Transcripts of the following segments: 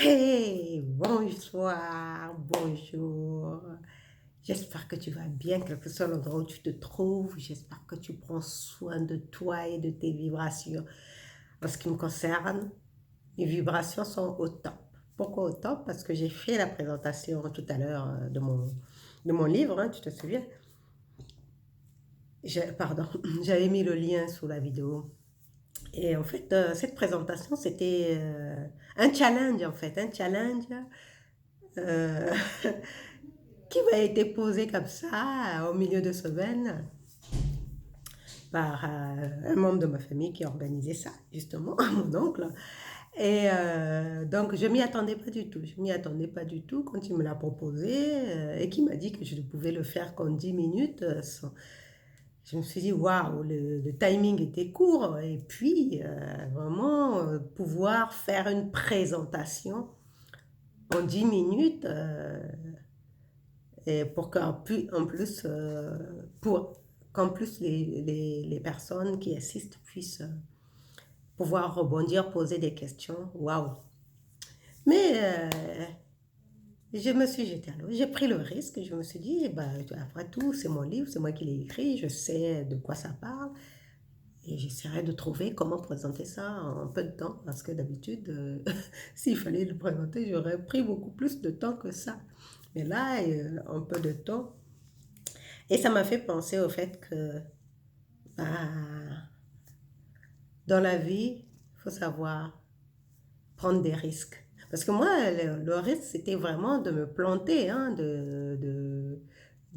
Hey, bonsoir, bonjour. J'espère que tu vas bien, quel que soit l'endroit où tu te trouves. J'espère que tu prends soin de toi et de tes vibrations. En ce qui me concerne, mes vibrations sont au top. Pourquoi au top? Parce que j'ai fait la présentation tout à l'heure de mon livre, hein, tu te souviens? Pardon, j'avais mis le lien sous la vidéo. Et en fait, cette présentation, c'était un challenge, en fait, un challenge euh, qui m'a été posé comme ça au milieu de semaine par un membre de ma famille qui organisait ça, justement, mon oncle. Et donc, je m'y attendais pas du tout. Je m'y attendais pas du tout quand il me l'a proposé et qu'il m'a dit que je ne pouvais le faire qu'en 10 minutes. Je me suis dit, waouh, le timing était court. Et puis, vraiment, pouvoir faire une présentation en 10 minutes, et pour qu'en plus les personnes qui assistent puissent pouvoir rebondir, poser des questions. Waouh! Mais je me suis jetée à l'eau, j'ai pris le risque, je me suis dit, eh ben, après tout, c'est mon livre, c'est moi qui l'ai écrit, je sais de quoi ça parle, et j'essaierai de trouver comment présenter ça en peu de temps, parce que d'habitude, s'il fallait le présenter, j'aurais pris beaucoup plus de temps que ça. Mais là, en peu de temps, et ça m'a fait penser au fait que bah, dans la vie, il faut savoir prendre des risques. Parce que moi, le risque, c'était vraiment de me planter, hein, de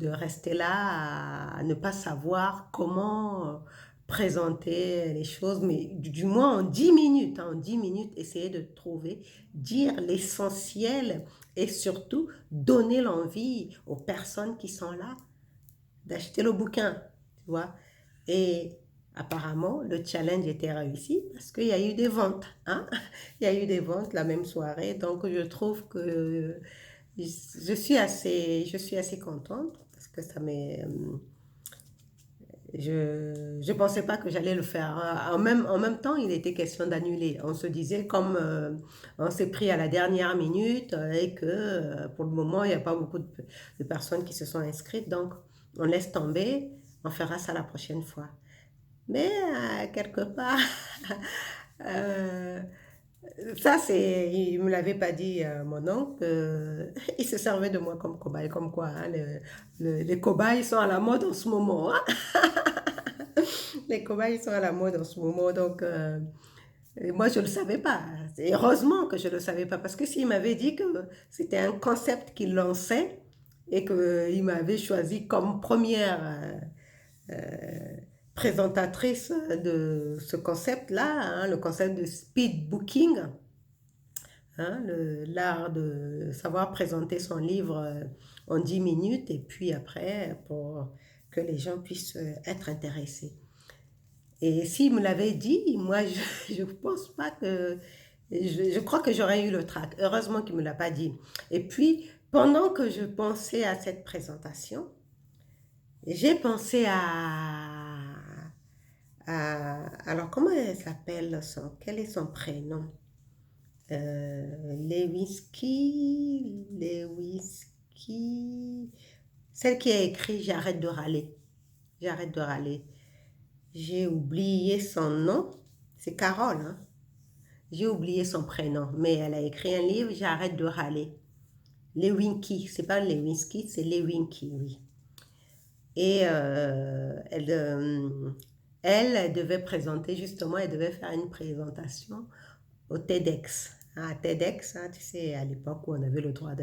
rester là, à ne pas savoir comment présenter les choses, mais du moins en 10 minutes, hein, en 10 minutes, essayer de trouver, dire l'essentiel et surtout donner l'envie aux personnes qui sont là d'acheter le bouquin, tu vois. Et apparemment, le challenge était réussi parce qu'il y a eu des ventes, hein. Il y a eu des ventes la même soirée. Donc, je trouve que je suis assez contente parce que ça m'est... Je ne pensais pas que j'allais le faire. En même temps, il était question d'annuler. On se disait, comme on s'est pris à la dernière minute et que pour le moment, il n'y a pas beaucoup de personnes qui se sont inscrites. Donc, on laisse tomber. On fera ça la prochaine fois. Mais quelque part, euh, ça, il me l'avait pas dit, mon oncle. Il se servait de moi comme cobaye, comme quoi, hein, les cobayes sont à la mode en ce moment, hein. Les cobayes sont à la mode en ce moment, donc et moi je ne le savais pas. Et heureusement que je ne le savais pas, parce que s'il m'avait dit que c'était un concept qu'il lançait et qu'il m'avait choisi comme première présentatrice de ce concept-là, hein, le concept de speed booking, hein, l'art de savoir présenter son livre en 10 minutes et puis après pour que les gens puissent être intéressés. Et s'il me l'avait dit, moi, je ne pense pas que... Je crois que j'aurais eu le trac. Heureusement qu'il ne me l'a pas dit. Et puis, pendant que je pensais à cette présentation, j'ai pensé alors, comment elle s'appelle quel est son prénom? Lewinsky... Celle qui a écrit J'arrête de râler. J'arrête de râler. J'ai oublié son nom. C'est Carole, hein? J'ai oublié son prénom, mais elle a écrit un livre, J'arrête de râler. Lewinski, c'est pas Lewinsky, c'est Lewinski, oui. Et elle devait présenter, justement, elle devait faire une présentation au TEDx. À TEDx, hein, tu sais, à l'époque où on avait le droit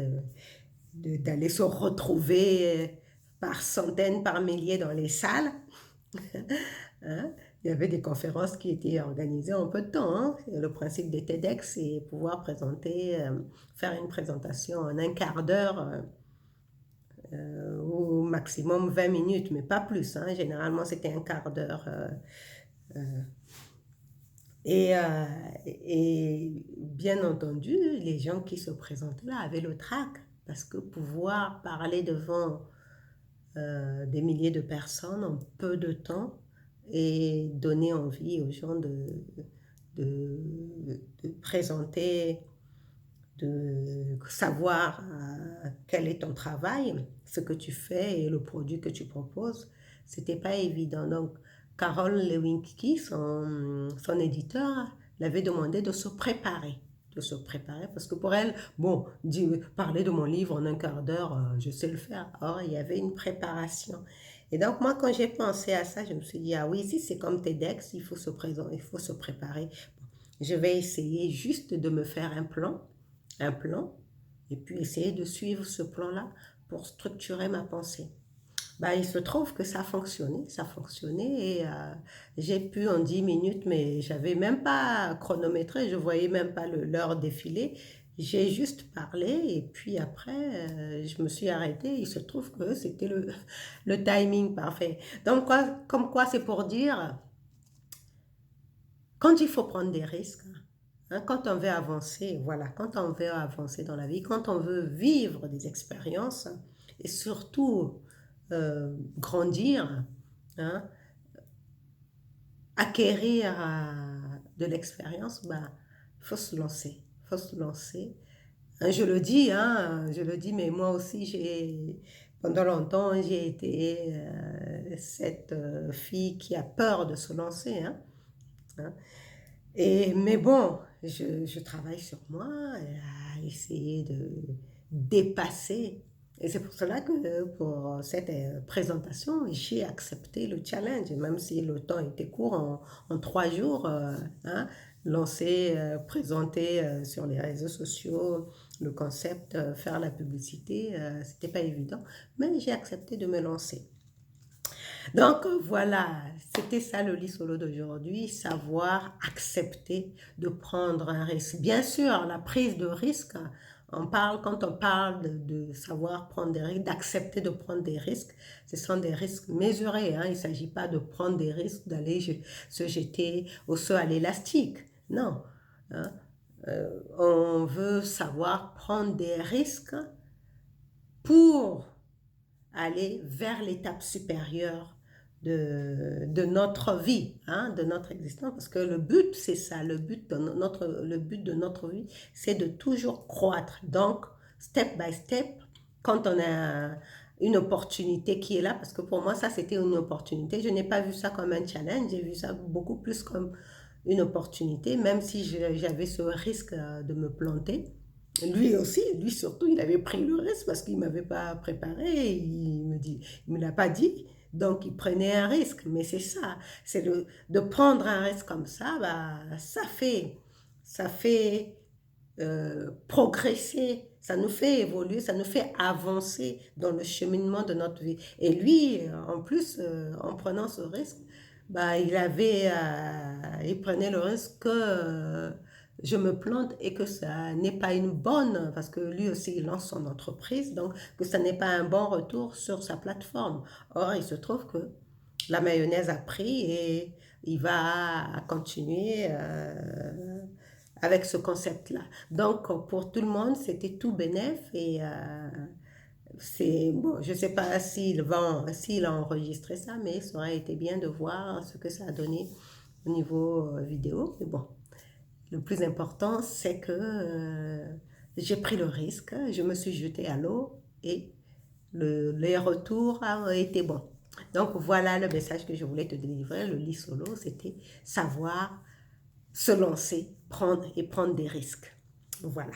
d'aller se retrouver par centaines, par milliers dans les salles. Hein. Il y avait des conférences qui étaient organisées en peu de temps, hein. Le principe des TEDx, c'est pouvoir faire une présentation en un quart d'heure au maximum 20 minutes, mais pas plus, hein. Généralement, c'était un quart d'heure. Et bien entendu, les gens qui se présentaient là avaient le trac, parce que pouvoir parler devant des milliers de personnes en peu de temps et donner envie aux gens de présenter de savoir quel est ton travail, ce que tu fais et le produit que tu proposes. C'était pas évident. Donc, Carole Lewinsky, son éditeur, l'avait demandé de se préparer. De se préparer, parce que pour elle, bon, parler de mon livre en un quart d'heure, je sais le faire. Or, il y avait une préparation. Et donc, moi, quand j'ai pensé à ça, je me suis dit, ah oui, si c'est comme TEDx, il faut se présenter, il faut se préparer. Je vais essayer juste de me faire un plan, et puis essayer de suivre ce plan-là pour structurer ma pensée. Bah, il se trouve que ça fonctionnait et j'ai pu en 10 minutes, mais j'avais même pas chronométré, je voyais même pas l'heure défiler. J'ai juste parlé et puis après, je me suis arrêtée. Il se trouve que c'était le timing parfait. Donc, comme quoi, c'est pour dire, quand il faut prendre des risques, hein, quand on veut avancer, voilà, quand on veut avancer dans la vie, quand on veut vivre des expériences et surtout grandir, hein, acquérir de l'expérience, bah, faut se lancer, faut se lancer. Hein, je le dis, mais moi aussi, pendant longtemps, j'ai été cette fille qui a peur de se lancer, hein, hein. Mais bon, je travaille sur moi à essayer de dépasser. Et c'est pour cela que pour cette présentation, j'ai accepté le challenge, même si le temps était court en 3 jours, hein, lancer, présenter sur les réseaux sociaux le concept, faire la publicité, c'était pas évident, mais j'ai accepté de me lancer. Donc voilà, c'était ça le lit solo d'aujourd'hui, savoir accepter de prendre un risque. Bien sûr, la prise de risque, quand on parle de savoir prendre des risques, d'accepter de prendre des risques, ce sont des risques mesurés, hein. Il ne s'agit pas de prendre des risques, d'aller se jeter au saut à l'élastique. Non, hein. On veut savoir prendre des risques pour aller vers l'étape supérieure de notre vie, hein, de notre existence, parce que le but, c'est ça, le but de notre vie, c'est de toujours croître. Donc, step by step, quand on a une opportunité qui est là, parce que pour moi, ça, c'était une opportunité. Je n'ai pas vu ça comme un challenge, j'ai vu ça beaucoup plus comme une opportunité, même si j'avais ce risque de me planter. Lui aussi, lui surtout, il avait pris le risque parce qu'il ne m'avait pas préparé, il me l'a pas dit, donc il prenait un risque. Mais c'est ça, c'est de prendre un risque comme ça, bah, ça fait progresser, ça nous fait évoluer, ça nous fait avancer dans le cheminement de notre vie. Et lui, en plus, en prenant ce risque, bah, il prenait le risque que je me plante et que ça n'est pas une bonne, parce que lui aussi il lance son entreprise, donc que ça n'est pas un bon retour sur sa plateforme. Or, il se trouve que la mayonnaise a pris et il va continuer avec ce concept-là. Donc, pour tout le monde, c'était tout bénef et c'est bon, je ne sais pas s'il a enregistré ça, mais ça aurait été bien de voir ce que ça a donné au niveau vidéo. Mais bon, le plus important, c'est que j'ai pris le risque, je me suis jetée à l'eau et les retours ont été bons. Donc voilà le message que je voulais te délivrer. Le lit solo, c'était savoir se lancer, prendre des risques. Voilà.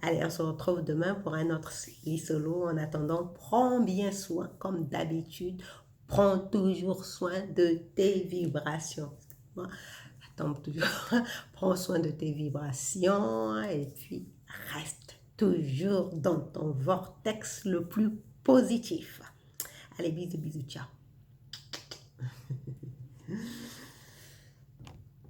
Allez, on se retrouve demain pour un autre lit solo. En attendant, prends bien soin, comme d'habitude. Prends toujours soin de tes vibrations. Attends toujours. Prends soin de tes vibrations et puis reste toujours dans ton vortex le plus positif. Allez, bisous, bisous, ciao.